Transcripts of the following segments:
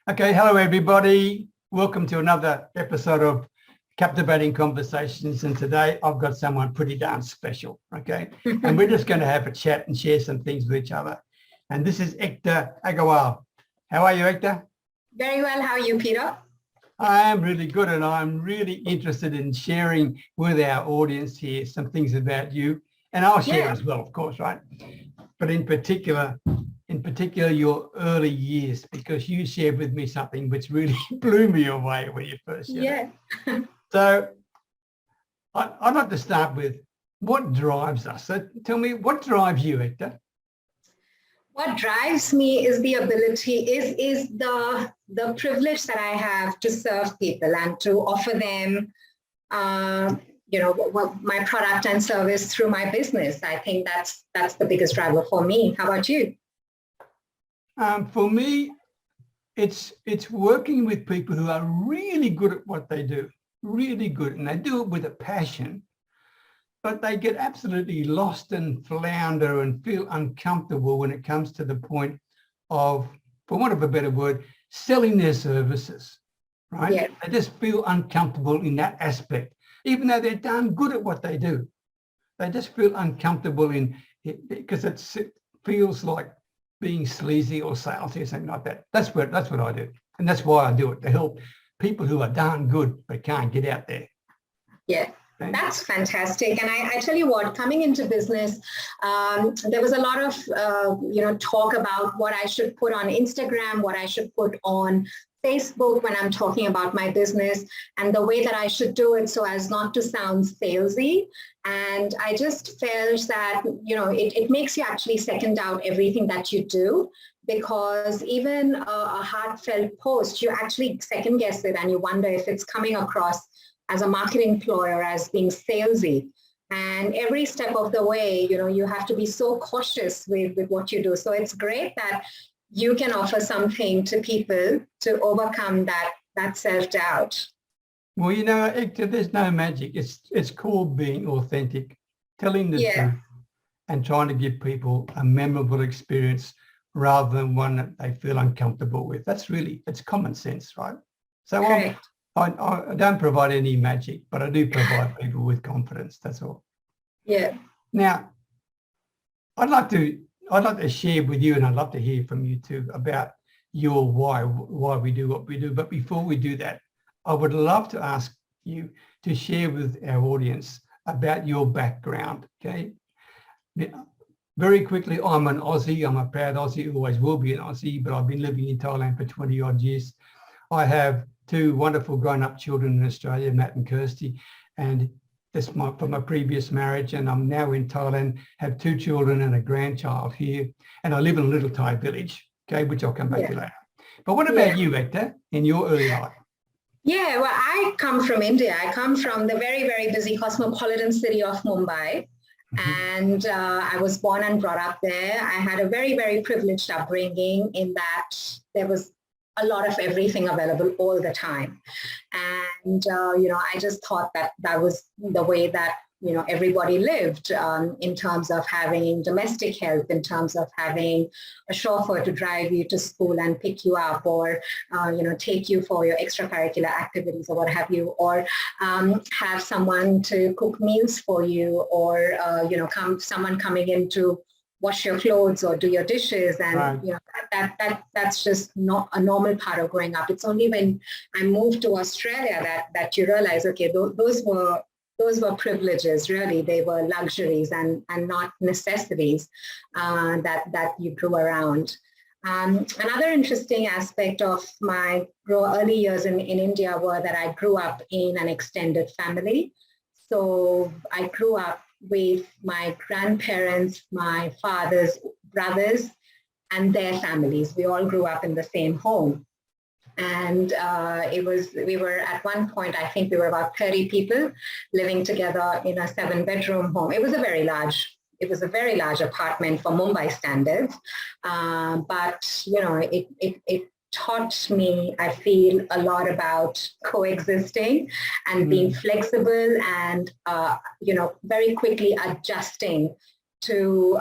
Okay, hello everybody. Welcome to another episode of Captivating Conversations. And today I've got someone pretty darn special, okay? And we're just going to have a chat and share some things with each other. And this is Ekta Agarwal. How are you, Ekta? Very well. How are you, Peter? I am really good, and I'm really interested in sharing with our audience here some things about you. And I'll share as well, of course, right? But in particular, your early years, because you shared with me something which really blew me away when you first shared it. So I'd like to start with what drives us. So tell me, what drives you, Ekta? What drives me is the ability, is the privilege that I have to serve people and to offer them, my product and service through my business. I think that's the biggest driver for me. How about you? For me, it's working with people who are really good at what they do, really good, and they do it with a passion, but they get absolutely lost and flounder and feel uncomfortable when it comes to the point of, for want of a better word, selling their services, right? Yeah. They just feel uncomfortable in that aspect, even though they're darn good at what they do. They just feel uncomfortable in it because it feels like being sleazy or salesy or something like that. That's what I do. And that's why I do it, to help people who are darn good but can't get out there. Yeah. That's fantastic. And I tell you what, coming into business, there was a lot of, talk about what I should put on Instagram, what I should put on Facebook when I'm talking about my business, and the way that I should do it so as not to sound salesy. And I just felt that, it makes you actually second out everything that you do, because even a heartfelt post, you actually second guess it and you wonder if it's coming across as a marketing ploy or as being salesy. And every step of the way, you have to be so cautious with what you do. So it's great that you can offer something to people to overcome that self-doubt. Well, Ekta, there's no magic. It's called being authentic, telling the truth, and trying to give people a memorable experience rather than one that they feel uncomfortable with. It's common sense, right? So I don't provide any magic, but I do provide people with confidence. That's all. Yeah. Now, I'd like to share with you, and I'd love to hear from you too, about your why we do what we do. But before we do that, I would love to ask you to share with our audience about your background, okay? Very quickly, I'm an Aussie. I'm a proud Aussie, always will be an Aussie, but I've been living in Thailand for 20 odd years. I have two wonderful grown-up children in Australia, Matt and Kirsty, and that's from my previous marriage, and I'm now in Thailand, have two children and a grandchild here, and I live in a little Thai village, okay, which I'll come back to later. But what about you, Ekta, in your early life? Yeah, well, I come from India. I come from the very, very busy cosmopolitan city of Mumbai. And I was born and brought up there. I had a very, very privileged upbringing in that there was a lot of everything available all the time. And, I just thought that was the way that, everybody lived, in terms of having domestic help, in terms of having a chauffeur to drive you to school and pick you up, or, take you for your extracurricular activities or what have you, or have someone to cook meals for you, or, someone coming in to wash your clothes or do your dishes. And that's just not a normal part of growing up. It's only when I moved to Australia that you realize, okay, those were privileges, really. They were luxuries and not necessities that you grew around. Another interesting aspect of my early years in India were that I grew up in an extended family. So I grew up with my grandparents, my father's brothers, and their families. We all grew up in the same home. And we were at one point, I think we were about 30 people living together in a 7-bedroom home. It was a very large apartment for Mumbai standards. But, it taught me, I feel, a lot about coexisting and being flexible and, very quickly adjusting to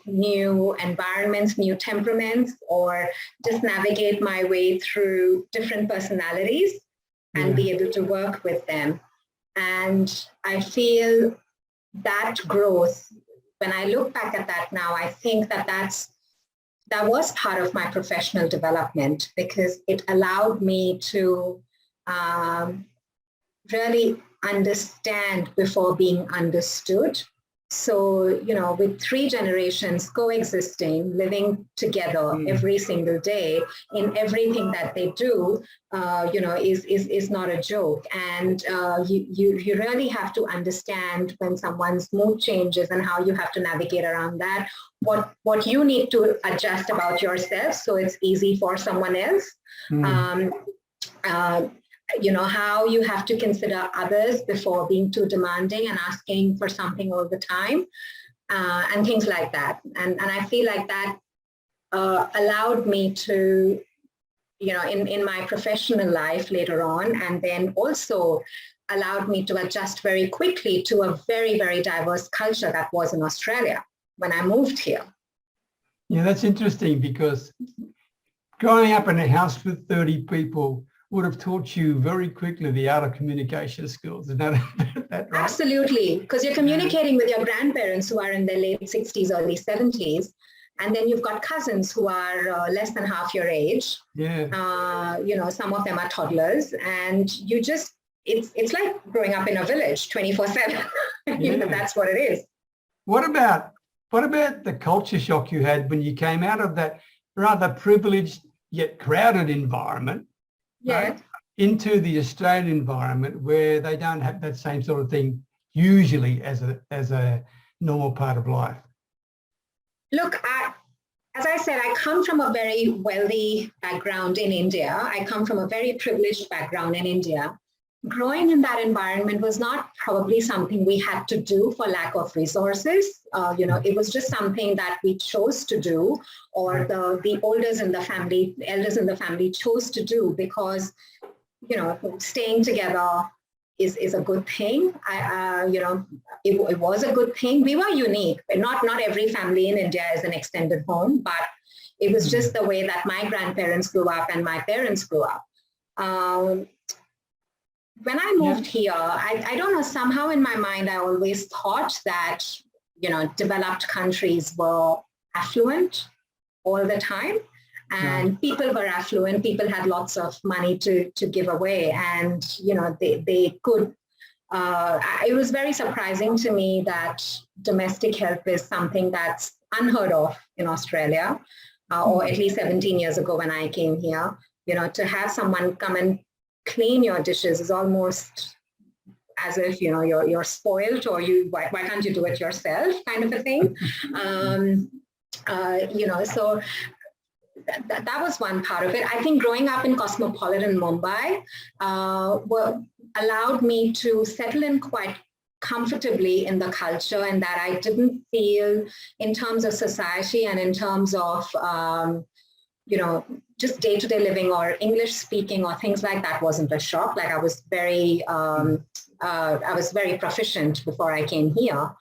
new environments, new temperaments, or just navigate my way through different personalities and be able to work with them. And I feel that growth, when I look back at that now, I think that that was part of my professional development, because it allowed me to really understand before being understood. So, you know, with 3 generations coexisting, living together every single day in everything that they do, you know, is not a joke. And you really have to understand when someone's mood changes and how you have to navigate around that, what you need to adjust about yourself so it's easy for someone else. You know, how you have to consider others before being too demanding and asking for something all the time, and things like that. And I feel like that allowed me to, you know, in my professional life later on, and then also allowed me to adjust very quickly to a very, very diverse culture that was in Australia when I moved here. Yeah, that's interesting, because growing up in a house with 30 people would have taught you very quickly the art of communication skills. Is that right? Absolutely, because you're communicating with your grandparents who are in their late 60s, early 70s, and then you've got cousins who are less than half your age. Yeah. You know, some of them are toddlers, and you just, it's like growing up in a village 24/7. You know, that's what it is. What about the culture shock you had when you came out of that rather privileged yet crowded environment? Right, into the Australian environment, where they don't have that same sort of thing usually as a normal part of life? Look, as I said, I come from a very wealthy background in India. I come from a very privileged background in India. Growing in that environment was not probably something we had to do for lack of resources. You know, it was just something that we chose to do, or the elders in the family chose to do, because, you know, staying together is a good thing. You know, it was a good thing. We were unique. Not every family in India is an extended home, but it was just the way that my grandparents grew up and my parents grew up. When I moved here, I don't know, somehow in my mind, I always thought that, you know, developed countries were affluent all the time, and people were affluent. People had lots of money to give away, and, you know, they could, it was very surprising to me that domestic help is something that's unheard of in Australia, or at least 17 years ago when I came here. You know, to have someone come and clean your dishes is almost as if, you know, you're spoiled, or why can't you do it yourself, kind of a thing. You know, so that was one part of it. I think growing up in cosmopolitan Mumbai allowed me to settle in quite comfortably in the culture, and that I didn't feel, in terms of society and in terms of you know, just day-to-day living or English speaking or things like that, wasn't a shock. Like, I was very proficient before I came here.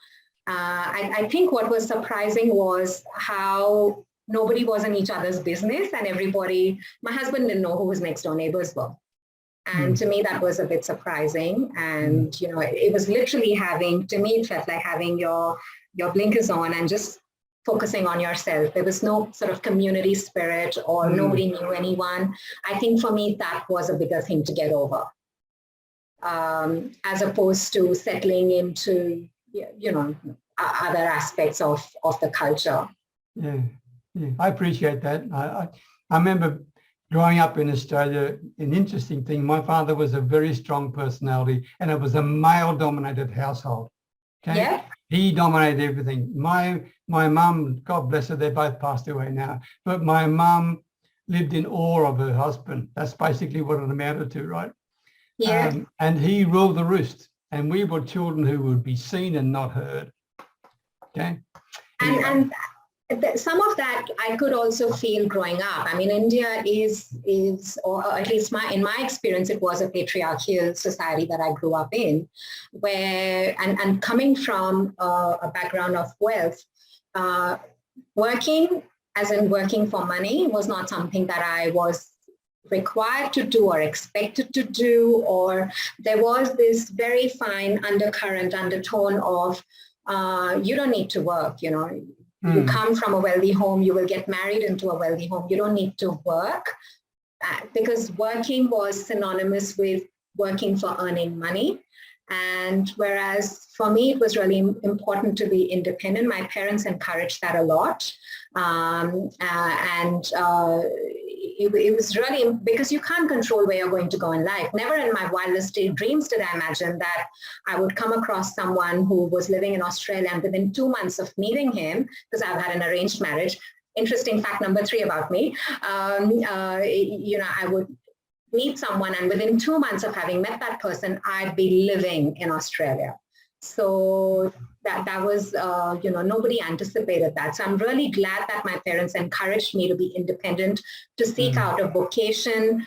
I think what was surprising was how nobody was in each other's business, and everybody, my husband didn't know who his next door neighbors were. And to me, that was a bit surprising. And, you know, it was literally to me, it felt like having your blinkers on and just focusing on yourself. There was no sort of community spirit, or nobody knew anyone. I think for me, that was a bigger thing to get over, as opposed to settling into, you know, other aspects of the culture. Yeah, I appreciate that. I remember growing up in Australia, an interesting thing, my father was a very strong personality, and it was a male-dominated household. Okay. Yeah. He dominated everything. My mum, God bless her, they both passed away now, but my mum lived in awe of her husband. That's basically what it amounted to, right? Yeah. And he ruled the roost, and we were children who would be seen and not heard. Okay. And some of that I could also feel growing up. I mean, India is, or at least in my experience, it was a patriarchal society that I grew up in, where, and coming from a background of wealth, working, as in working for money, was not something that I was required to do or expected to do, or there was this very fine undertone of, you don't need to work, you know. You come from a wealthy home, you will get married into a wealthy home. You don't need to work, because working was synonymous with working for earning money. And whereas for me, it was really important to be independent. My parents encouraged that a lot. It was really, because you can't control where you're going to go in life. Never in my wildest dreams did I imagine that I would come across someone who was living in Australia, and within 2 months of meeting him, because I've had an arranged marriage, interesting fact number 3 about me, you know, I would meet someone, and within 2 months of having met that person, I'd be living in Australia. So that was, you know, nobody anticipated that. So I'm really glad that my parents encouraged me to be independent, to seek out a vocation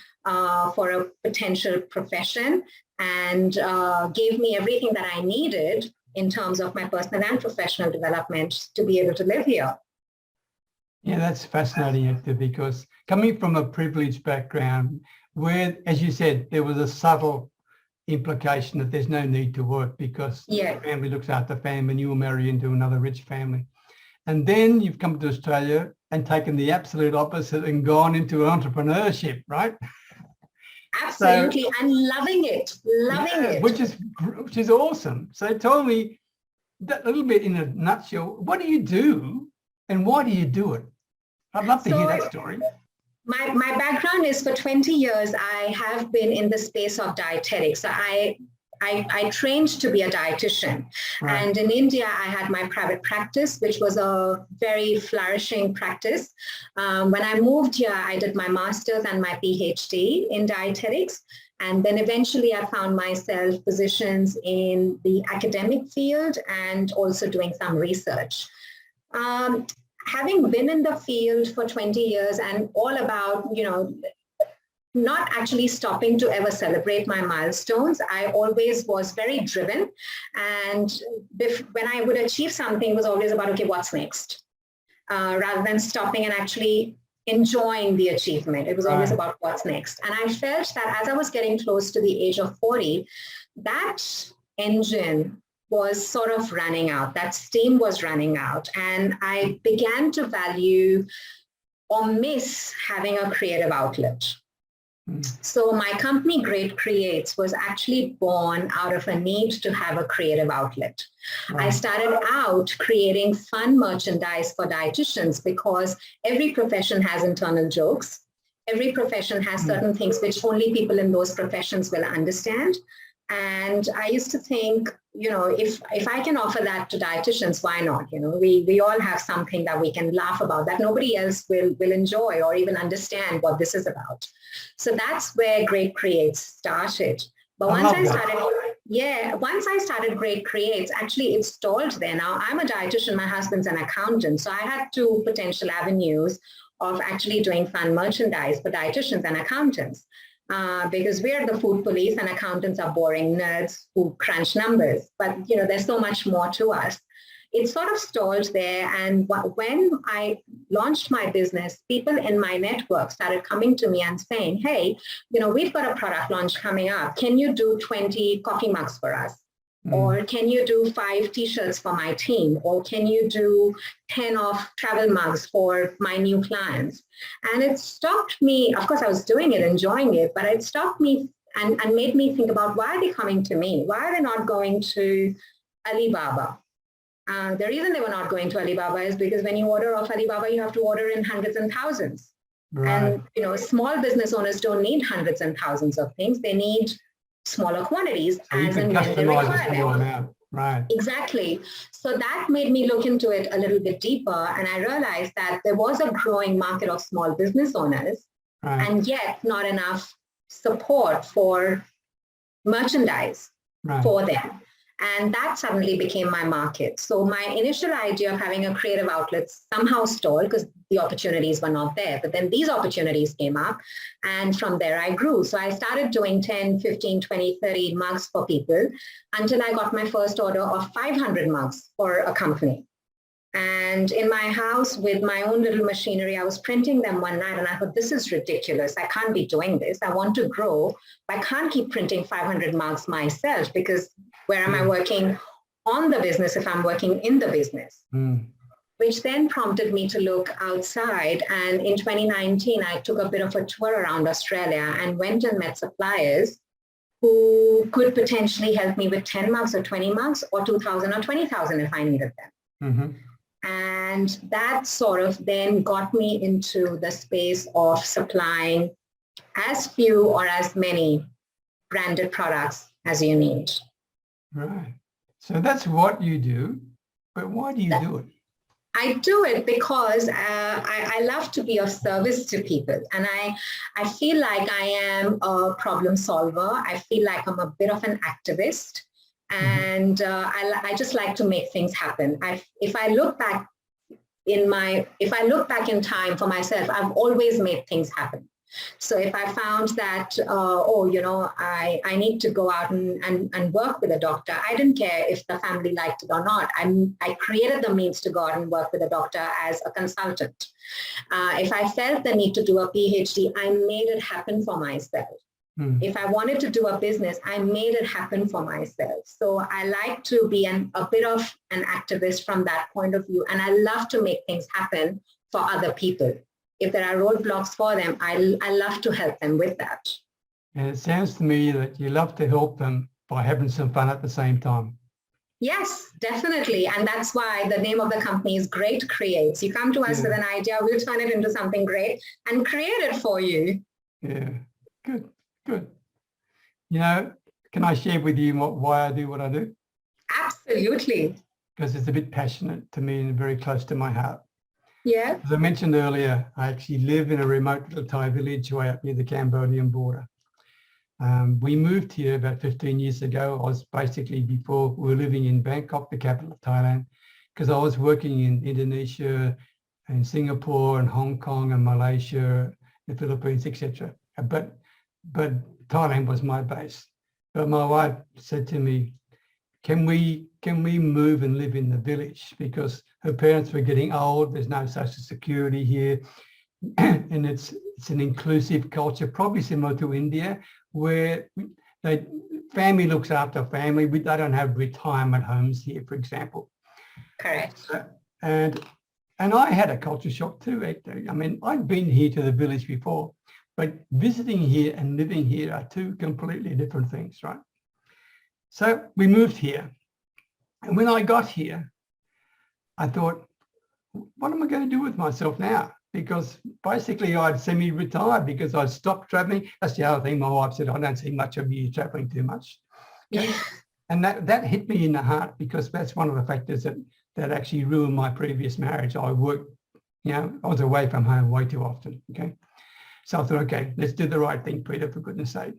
for a potential profession, and gave me everything that I needed in terms of my personal and professional development to be able to live here. Yeah, that's fascinating, Ekta, because coming from a privileged background where, as you said, there was a subtle implication that there's no need to work because the family looks after family, and you will marry into another rich family. And then you've come to Australia and taken the absolute opposite and gone into entrepreneurship, right? Absolutely, and loving it, it. Which is awesome. So tell me that little bit in a nutshell, what do you do and why do you do it? I'd love to hear that story. My background is, for 20 years, I have been in the space of dietetics. So I trained to be a dietitian. Right. And in India, I had my private practice, which was a very flourishing practice. When I moved here, I did my master's and my PhD in dietetics. And then eventually I found myself positions in the academic field and also doing some research. Having been in the field for 20 years and all about, you know, not actually stopping to ever celebrate my milestones, I always was very driven. And when I would achieve something, it was always about, okay, what's next? Rather than stopping and actually enjoying the achievement. It was always about what's next. And I felt that as I was getting close to the age of 40, that engine was sort of running out, that steam was running out. And I began to value or miss having a creative outlet. So my company, Great Creates, was actually born out of a need to have a creative outlet. I started out creating fun merchandise for dietitians because every profession has internal jokes. Every profession has certain things which only people in those professions will understand. And I used to think, you know, if I can offer that to dietitians, why not? You know, we all have something that we can laugh about that nobody else will enjoy or even understand what this is about. So that's where Great Creates started. But once I started Great Creates, actually it stalled there. Now I'm a dietitian, my husband's an accountant. So I had 2 potential avenues of actually doing fun merchandise for dietitians and accountants. Because we're the food police and accountants are boring nerds who crunch numbers. But, you know, there's so much more to us. It sort of stalled there. And when I launched my business, people in my network started coming to me and saying, hey, you know, we've got a product launch coming up. Can you do 20 coffee mugs for us? Or can you do 5 t-shirts for my team? Or can you do 10 of travel mugs for my new clients? And it stopped me. Of course, I was doing it, enjoying it, but it stopped me and made me think about, why are they coming to me? Why are they not going to Alibaba? The reason they were not going to Alibaba is because when you order off Alibaba, you have to order in hundreds and thousands. And, you know, small business owners don't need hundreds and thousands of things. They need smaller quantities as and when they require them. Right. Exactly. So that made me look into it a little bit deeper, and I realized that there was a growing market of small business owners, and yet not enough support for merchandise for them. And that suddenly became my market. So my initial idea of having a creative outlet somehow stalled because the opportunities were not there. But then these opportunities came up, and from there I grew. So I started doing 10, 15, 20, 30 mugs for people until I got my first order of 500 mugs for a company. And in my house with my own little machinery, I was printing them one night and I thought, this is ridiculous. I can't be doing this. I want to grow. But I can't keep printing 500 mugs myself, because where am I working on the business if I'm working in the business? Which then prompted me to look outside. And in 2019, I took a bit of a tour around Australia and went and met suppliers who could potentially help me with 10 mugs or 20 mugs or 2,000 or 20,000 if I needed them. And that sort of then got me into the space of supplying as few or as many branded products as you need. Right. So that's what you do, but why do you do it? I do it because I love to be of service to people. And I feel like I am a problem solver. I feel like I'm a bit of an activist. And I just like to make things happen. If I look back in time for myself, I've always made things happen. So if I found that, I need to go out and work with a doctor, I didn't care if the family liked it or not. I created the means to go out and work with a doctor as a consultant. If I felt the need to do a PhD, I made it happen for myself. If I wanted to do a business, I made it happen for myself. So I like to be a bit of an activist from that point of view. And I love to make things happen for other people. If there are roadblocks for them, I love to help them with that. And it sounds to me that you love to help them by having some fun at the same time. Yes, definitely. And that's why the name of the company is Great Creates. You come to us with an idea, we'll turn it into something great and create it for you. Yeah, good. Good. You know, can I share with you why I do what I do? Absolutely. Because it's a bit passionate to me and very close to my heart. Yeah. As I mentioned earlier, I actually live in a remote little Thai village way up near the Cambodian border. We moved here about 15 years ago. I was basically before we were living in Bangkok, the capital of Thailand, because I was working in Indonesia and Singapore and Hong Kong and Malaysia, the Philippines, etc. But Thailand was my base. But my wife said to me, can we move and live in the village? Because her parents were getting old, there's no social security here. And it's an inclusive culture, probably similar to India, where family looks after family. They don't have retirement homes here, for example. Correct. And I had a culture shock too, Ekta. I mean, I'd been here to the village before, but visiting here and living here are two completely different things, right? So we moved here. And when I got here, I thought, what am I going to do with myself now? Because basically I'd semi-retired because I stopped traveling. That's the other thing my wife said, I don't see much of you traveling too much. Okay? Yeah. And that hit me in the heart, because that's one of the factors that actually ruined my previous marriage. I worked, I was away from home way too often, okay? So I thought, okay, let's do the right thing, Peter, for goodness sake.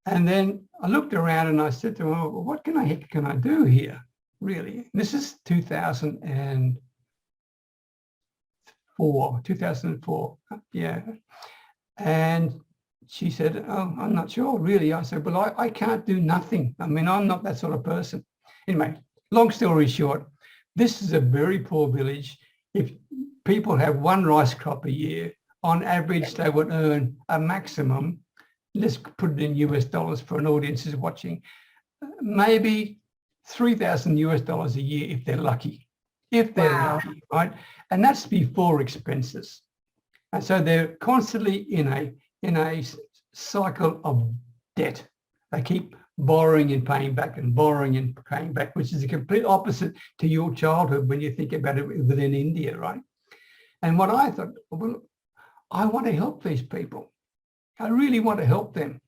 And then I looked around and I said to him, well, what heck can I do here, really? This is 2004, yeah. And she said, oh, I'm not sure, really. I said, well, I can't do nothing. I mean, I'm not that sort of person. Anyway, long story short, this is a very poor village. If people have one rice crop a year, on average, they would earn a maximum, let's put it in US dollars for an audience who's watching, maybe $3,000 a year if they're lucky. If they're lucky, right? And that's before expenses. And so they're constantly in a cycle of debt. They keep borrowing and paying back and borrowing and paying back, which is a complete opposite to your childhood when you think about it within India, right? And what I thought, well, I want to help these people. I really want to help them.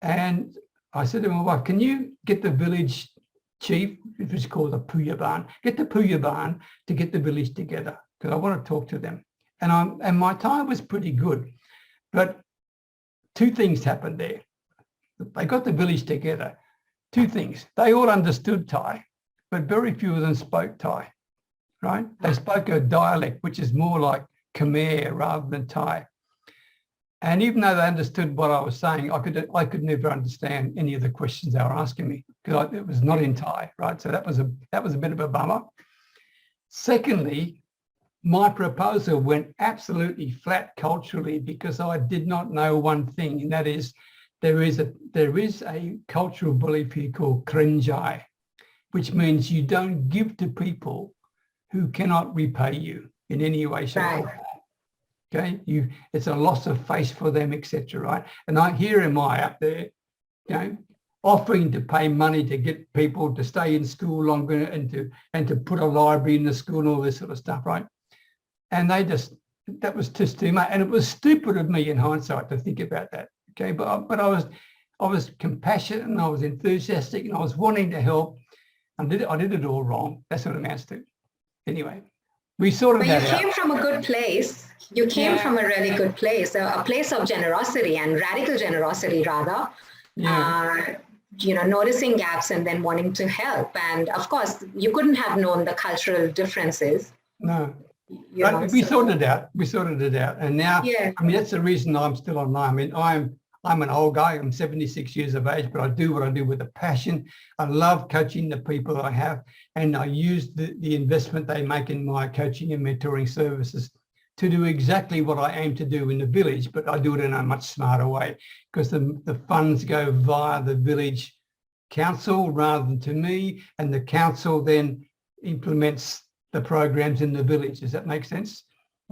And I said to my wife, can you get the village chief, which is called a Puyaban, get the Puyaban to get the village together, because I want to talk to them. And my time was pretty good. But two things happened there. They got the village together. two things. They all understood Thai, but very few of them spoke Thai, right? They spoke a dialect, which is more like Khmer rather than Thai. And even though they understood what I was saying, I could never understand any of the questions they were asking me because it was not in Thai, right? So that was a bit of a bummer. Secondly, my proposal went absolutely flat culturally because I did not know one thing, and that is there is a cultural belief here called krenjai, which means you don't give to people who cannot repay you in any way, shape, or form. Okay, it's a loss of face for them, etc. Right? And here am I up there, offering to pay money to get people to stay in school longer and to put a library in the school and all this sort of stuff, right? And that was just too much, and it was stupid of me in hindsight to think about that. Okay, but I was compassionate and I was enthusiastic and I was wanting to help. I did it all wrong. That's what it amounts to. Anyway, we sorted that out. But you came from a good place. You came from a really good place, a place of generosity and radical generosity, rather. Yeah. Noticing gaps and then wanting to help. And of course, you couldn't have known the cultural differences. No. We sorted it out. And now, I mean, that's the reason I'm still online. I mean, I'm an old guy. I'm 76 years of age, but I do what I do with a passion. I love coaching the people that I have, and I use the investment they make in my coaching and mentoring services to do exactly what I aim to do in the village, but I do it in a much smarter way because the funds go via the village council rather than to me, and the council then implements the programs in the village. Does that make sense?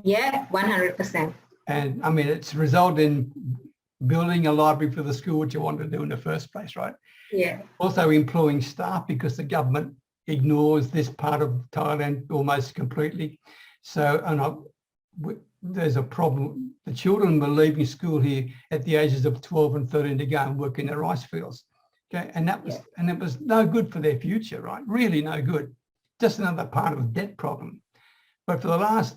Yeah, 100%. And I mean, it's resulted in building a library for the school, which I wanted to do in the first place, right? Yeah. Also employing staff because the government ignores this part of Thailand almost completely. So, there's a problem. The children were leaving school here at the ages of 12 and 13 to go and work in the rice fields. Okay, and it was no good for their future, right? Really no good. Just another part of the debt problem. But for the last,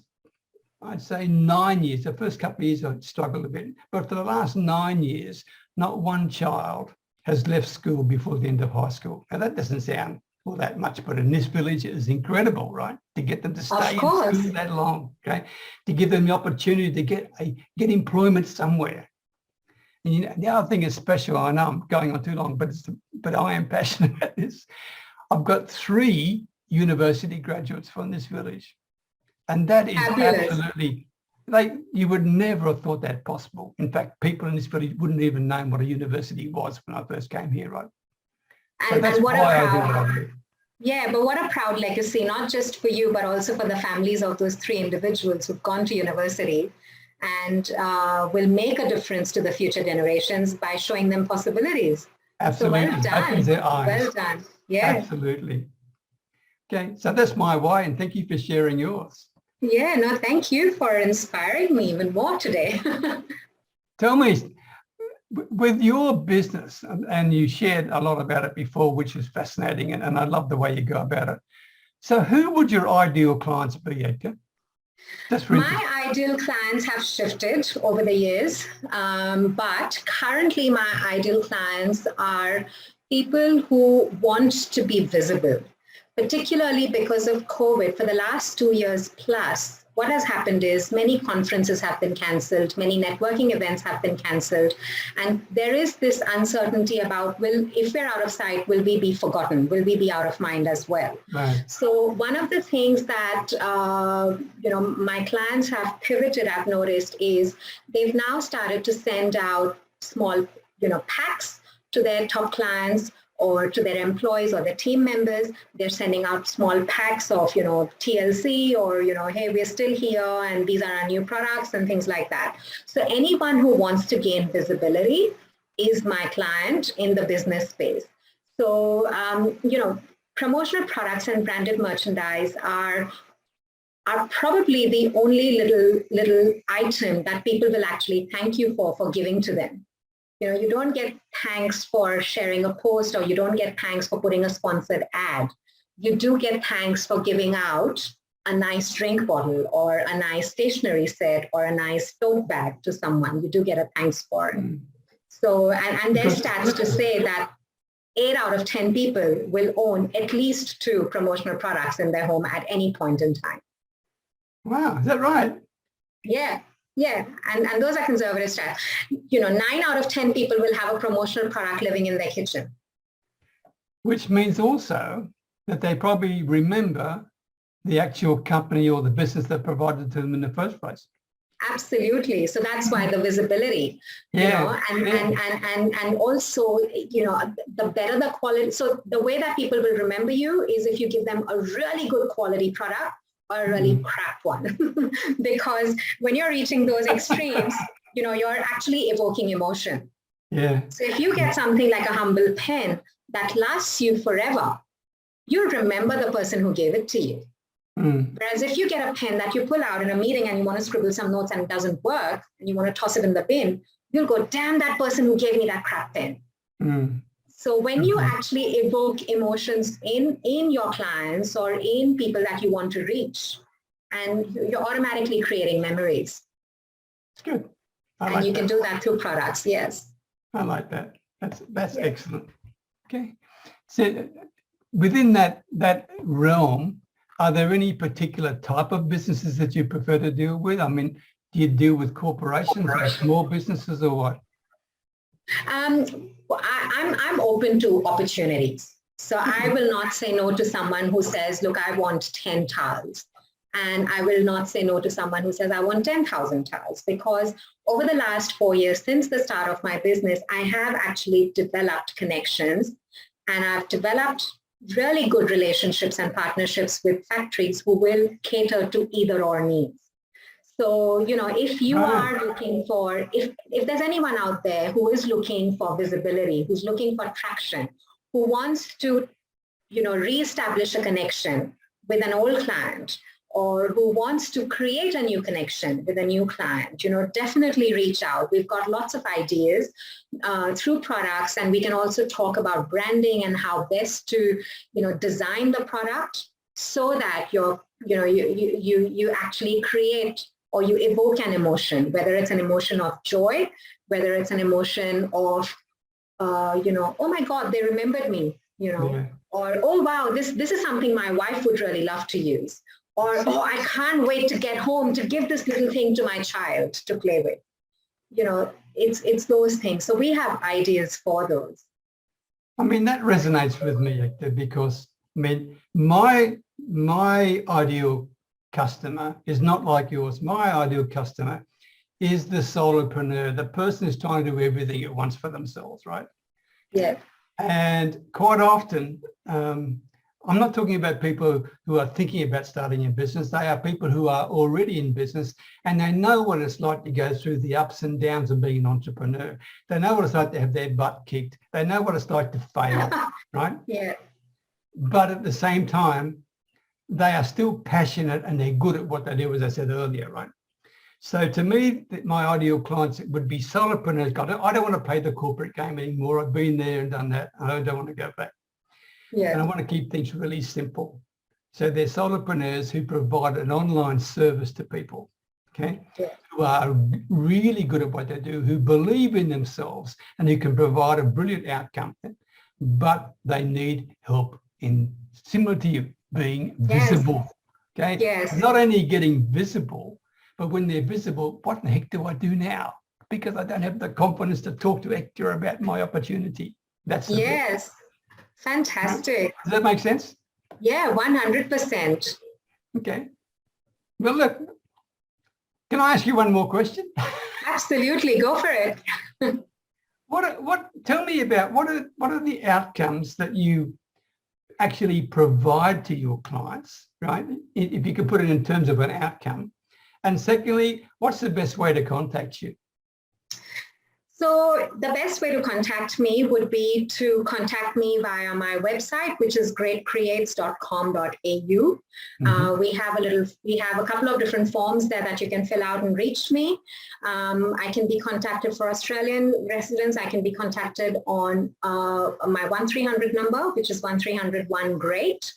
I'd say 9 years, the first couple of years I struggled a bit, but for the last 9 years, not one child has left school before the end of high school. Now that doesn't sound all that much, but in this village it is incredible, right? To get them to stay in school that long, okay? To give them the opportunity to get employment somewhere. And the other thing is special, I know I'm going on too long, but I am passionate about this. I've got 3 university graduates from this village. And that is absolutely, you would never have thought that possible. In fact, people in this village wouldn't even know what a university was when I first came here, right? So that's why I do what I do. Yeah, but what a proud legacy, not just for you, but also for the families of those 3 individuals who've gone to university and will make a difference to the future generations by showing them possibilities. Absolutely. So well done. Opens their eyes. Well done. Yeah. Absolutely. Okay, so that's my why, and thank you for sharing yours. Yeah, no, thank you for inspiring me even more today. Tell me, with your business, and you shared a lot about it before, which is fascinating, and I love the way you go about it. So who would your ideal clients be, Ekta? My ideal clients have shifted over the years, but currently my ideal clients are people who want to be visible, particularly because of COVID. For the last 2 years plus, what has happened is many conferences have been cancelled, many networking events have been cancelled, and there is this uncertainty about, if we're out of sight, will we be forgotten? Will we be out of mind as well? Right. So one of the things that my clients have pivoted, I've noticed, is they've now started to send out small packs to their top clients or to their employees or their team members. They're sending out small packs of, TLC or, hey, we're still here and these are our new products and things like that. So anyone who wants to gain visibility is my client in the business space. So, promotional products and branded merchandise are probably the only little item that people will actually thank you for giving to them. You don't get thanks for sharing a post, or you don't get thanks for putting a sponsored ad. You do get thanks for giving out a nice drink bottle or a nice stationery set or a nice tote bag to someone. You do get a thanks for it. So, and there's stats to say that 8 out of 10 people will own at least 2 promotional products in their home at any point in time. Wow, is that right? Yeah. Yeah, and those are conservative stats. 9 out of 10 people will have a promotional product living in their kitchen. Which means also that they probably remember the actual company or the business that provided to them in the first place. Absolutely. So that's why the visibility, and also, the better the quality. So the way that people will remember you is if you give them a really good quality product or a really crap one. Because when you're reaching those extremes, you're actually evoking emotion. Yeah. So if you get something like a humble pen that lasts you forever, you'll remember the person who gave it to you. Whereas if you get a pen that you pull out in a meeting and you want to scribble some notes and it doesn't work and you want to toss it in the bin, you'll go, damn that person who gave me that crap pen. So when you actually evoke emotions in your clients or in people that you want to reach, and you're automatically creating memories. It's good. And you can do that through products, yes. I like that. That's excellent. Okay. So within that realm, are there any particular type of businesses that you prefer to deal with? I mean, do you deal with corporations or small businesses or what? I'm open to opportunities. So I will not say no to someone who says, look, I want 10 towels. And I will not say no to someone who says, I want 10,000 towels. Because over the last 4 years, since the start of my business, I have actually developed connections and I've developed really good relationships and partnerships with factories who will cater to either or needs. So, if you are looking for, if there's anyone out there who is looking for visibility, who's looking for traction, who wants to, reestablish a connection with an old client, or who wants to create a new connection with a new client, definitely reach out. We've got lots of ideas through products, and we can also talk about branding and how best to, design the product so that you actually create or you evoke an emotion, whether it's an emotion of joy, whether it's an emotion of, oh my God, they remembered me, or, oh wow, this is something my wife would really love to use. Or, oh, I can't wait to get home to give this little thing to my child to play with. It's those things. So we have ideas for those. I mean, that resonates with me, Ekta, because my ideal customer is not like yours. My ideal customer is the solopreneur, the person who's trying to do everything at once for themselves, right? Yeah. And quite often, I'm not talking about people who are thinking about starting a business. They are people who are already in business and they know what it's like to go through the ups and downs of being an entrepreneur. They know what it's like to have their butt kicked. They know what it's like to fail, right? Yeah. But at the same time, they are still passionate and they're good at what they do, as I said earlier, right? So to me, my ideal clients would be solopreneurs. I don't want to play the corporate game anymore. I've been there and done that. I don't want to go back. Yeah. And I want to keep things really simple. So they're solopreneurs who provide an online service to people, okay, who are really good at what they do, who believe in themselves and who can provide a brilliant outcome, but they need help in, similar to you, being visible, okay? Yes. Not only getting visible, but when they're visible, what the heck do I do now? Because I don't have the confidence to talk to Ekta about my opportunity. That's the yes. Bit. Fantastic. Does that make sense? Yeah, 100%. Okay. Well, look, can I ask you one more question? Absolutely, go for it. Tell me about what are the outcomes that you actually provide to your clients, right? If you could put it in terms of an outcome. And secondly, what's the best way to contact you? So the best way to contact me would be to contact me via my website, which is greatcreates.com.au. We have a couple of different forms there that you can fill out and reach me. I can be contacted for Australian residents. I can be contacted on my 1300 number, which is 1301 Great.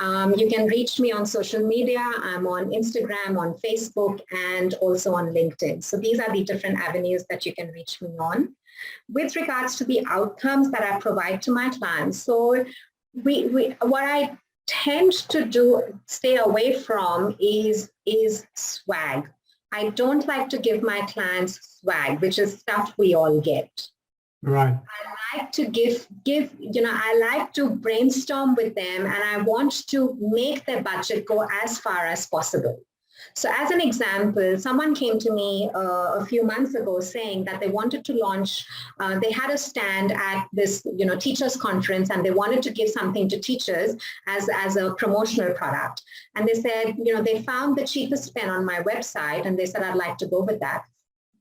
You can reach me on social media. I'm on Instagram, on Facebook, and also on LinkedIn. So these are the different avenues that you can reach me on. With regards to the outcomes that I provide to my clients, so what I tend to do, stay away from is swag. I don't like to give my clients swag, which is stuff we all get. Right. I like to give, I like to brainstorm with them, and I want to make their budget go as far as possible. So as an example, someone came to me a few months ago saying that they wanted to launch, they had a stand at this, teachers conference, and they wanted to give something to teachers as a promotional product. And they said, they found the cheapest pen on my website, and they said, I'd like to go with that.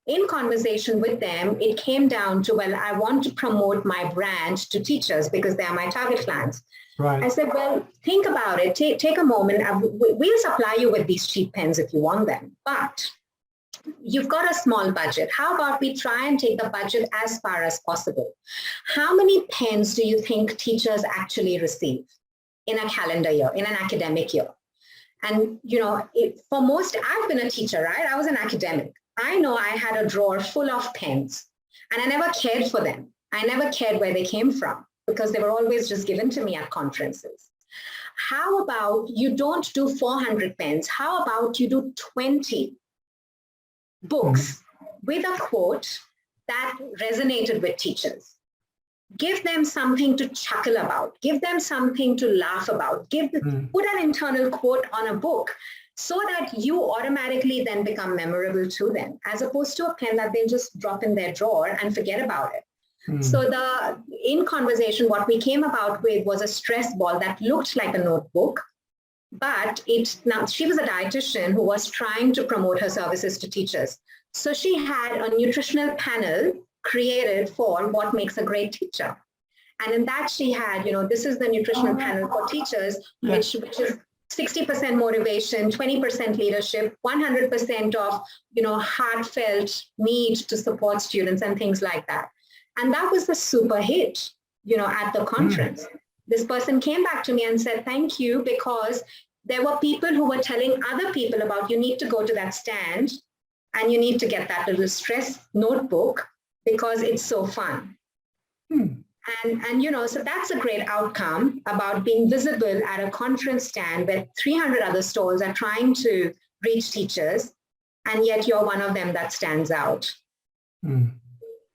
In conversation with them, it came down to, well, I want to promote my brand to teachers because they are my target clients. Right. I said, well, think about it. Take a moment. We'll supply you with these cheap pens if you want them, but you've got a small budget. How about we try and take the budget as far as possible? How many pens do you think teachers actually receive in a calendar year, in an academic year? And, for most, I've been a teacher, right? I was an academic. I know I had a drawer full of pens, and I never cared for them. I never cared where they came from, because they were always just given to me at conferences. How about you don't do 400 pens? How about you do 20 books with a quote that resonated with teachers? Give them something to chuckle about. Give them something to laugh about. Put an internal quote on a book so that you automatically then become memorable to them, as opposed to a pen that they'll just drop in their drawer and forget about it. So in conversation, what we came about with was a stress ball that looked like a notebook, but now she was a dietitian who was trying to promote her services to teachers. So she had a nutritional panel created for what makes a great teacher. And in that she had, this is the nutritional panel for teachers, which is 60% motivation, 20% leadership, 100% of, heartfelt need to support students and things like that. And that was the super hit, at the conference. This person came back to me and said, thank you, because there were people who were telling other people about, you need to go to that stand and you need to get that little stress notebook because it's so fun. And so that's a great outcome about being visible at a conference stand where 300 other stalls are trying to reach teachers, and yet you're one of them that stands out.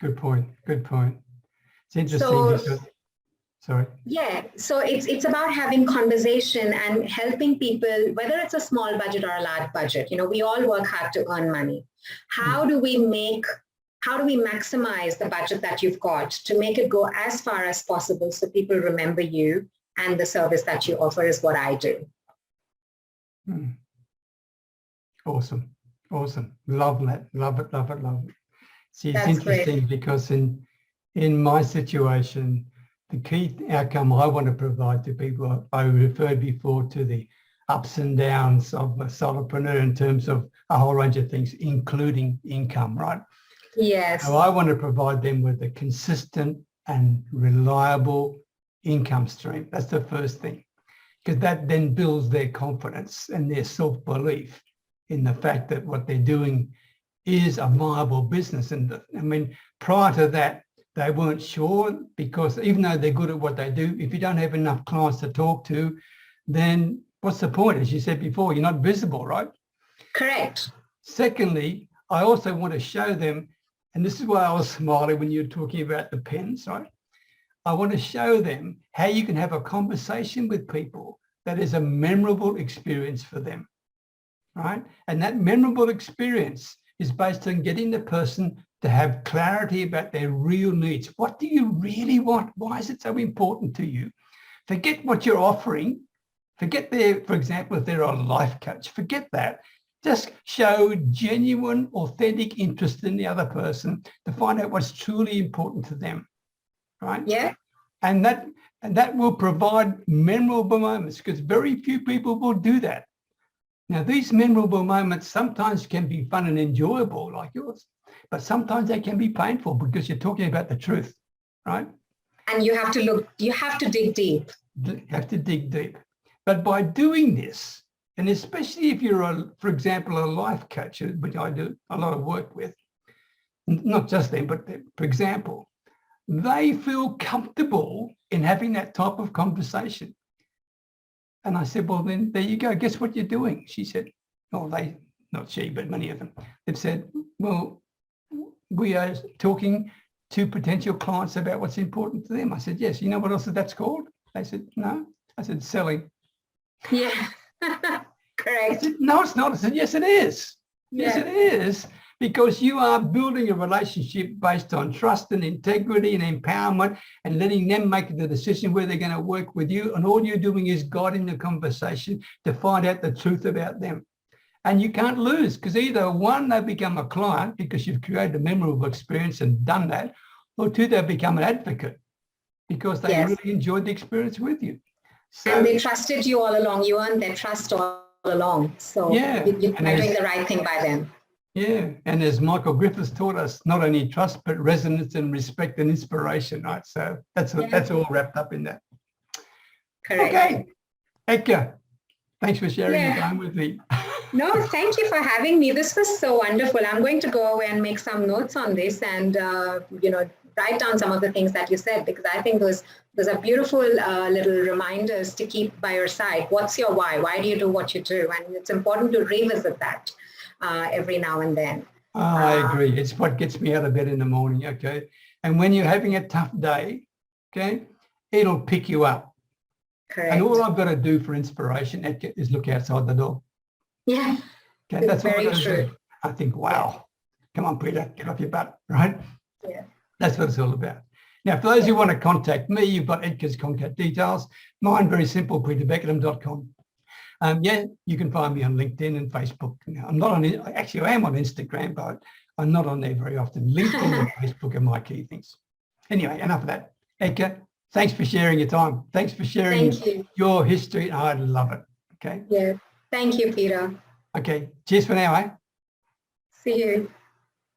Good point. Good point. It's interesting because, sorry. Yeah, so it's about having conversation and helping people, whether it's a small budget or a large budget. We all work hard to earn money. How do we maximize the budget that you've got to make it go as far as possible so people remember you and the service that you offer is what I do. Awesome. Love that. Love it. See, it's That's interesting great. because in my situation, the key outcome I want to provide to people, I referred before to the ups and downs of a solopreneur in terms of a whole range of things, including income, right? Yes. So I want to provide them with a consistent and reliable income stream. That's the first thing, because that then builds their confidence and their self-belief in the fact that what they're doing is a viable business. And prior to that, they weren't sure, because even though they're good at what they do, if you don't have enough clients to talk to, then what's the point? As you said before, you're not visible, right? Correct. Secondly, I also want to show them, and this is why I was smiling when you were talking about the pens, right? I want to show them how you can have a conversation with people that is a memorable experience for them, right? And that memorable experience is based on getting the person to have clarity about their real needs. What do you really want? Why is it so important to you? Forget what you're offering. Forget for example, if they're a life coach, forget that. Just show genuine, authentic interest in the other person to find out what's truly important to them, right? Yeah. And that will provide memorable moments, because very few people will do that. Now, these memorable moments sometimes can be fun and enjoyable like yours, but sometimes they can be painful because you're talking about the truth, right? And you have to dig deep. You have to dig deep. But by doing this, and especially if you're, for example, a life coach, which I do a lot of work with, not just them, but for example, they feel comfortable in having that type of conversation. And I said, well, then there you go. Guess what you're doing? She said, oh, not she, but many of them, they've said, well, we are talking to potential clients about what's important to them. I said, yes. You know what else that's called? They said, no. I said, selling. Yeah, correct. Said, no, it's not. I said, yes, it is. Yes, it is. Because you are building a relationship based on trust and integrity and empowerment and letting them make the decision where they're going to work with you. And all you're doing is guiding the conversation to find out the truth about them. And you can't lose, because either one, they become a client because you've created a memorable experience and done that, or two, they become an advocate because they really enjoyed the experience with you. So, and they trusted you all along. You earned their trust all along. So you're doing the right thing by them. Yeah, and as Michael Griffiths taught us, not only trust, but resonance and respect and inspiration, right? So that's all wrapped up in that. Correct. Okay, Ekta, thanks for sharing your time with me. No, thank you for having me. This was so wonderful. I'm going to go away and make some notes on this and, write down some of the things that you said, because I think those are beautiful little reminders to keep by your side. What's your why? Why do you do what you do? And it's important to revisit that every now and then. I agree. It's what gets me out of bed in the morning, okay? And when you're having a tough day, okay, it'll pick you up. Correct. And all I've got to do for inspiration is look outside the door. Yeah, okay, that's very what I true. do. I think, wow, come on, Peter, get off your butt, right? Yeah. That's what it's all about. Now, for those who want to contact me, you've got Edgar's contact details. Mine, very simple, peterbeckenham.com. You can find me on LinkedIn and Facebook. Now, I'm not on, actually, I am on Instagram, but I'm not on there very often. LinkedIn and Facebook are my key things. Anyway, enough of that. Edgar, thanks for sharing your time. Thanks for sharing your history. I love it. Okay. Yeah. Thank you, Peter. Okay. Cheers for now, eh? See you.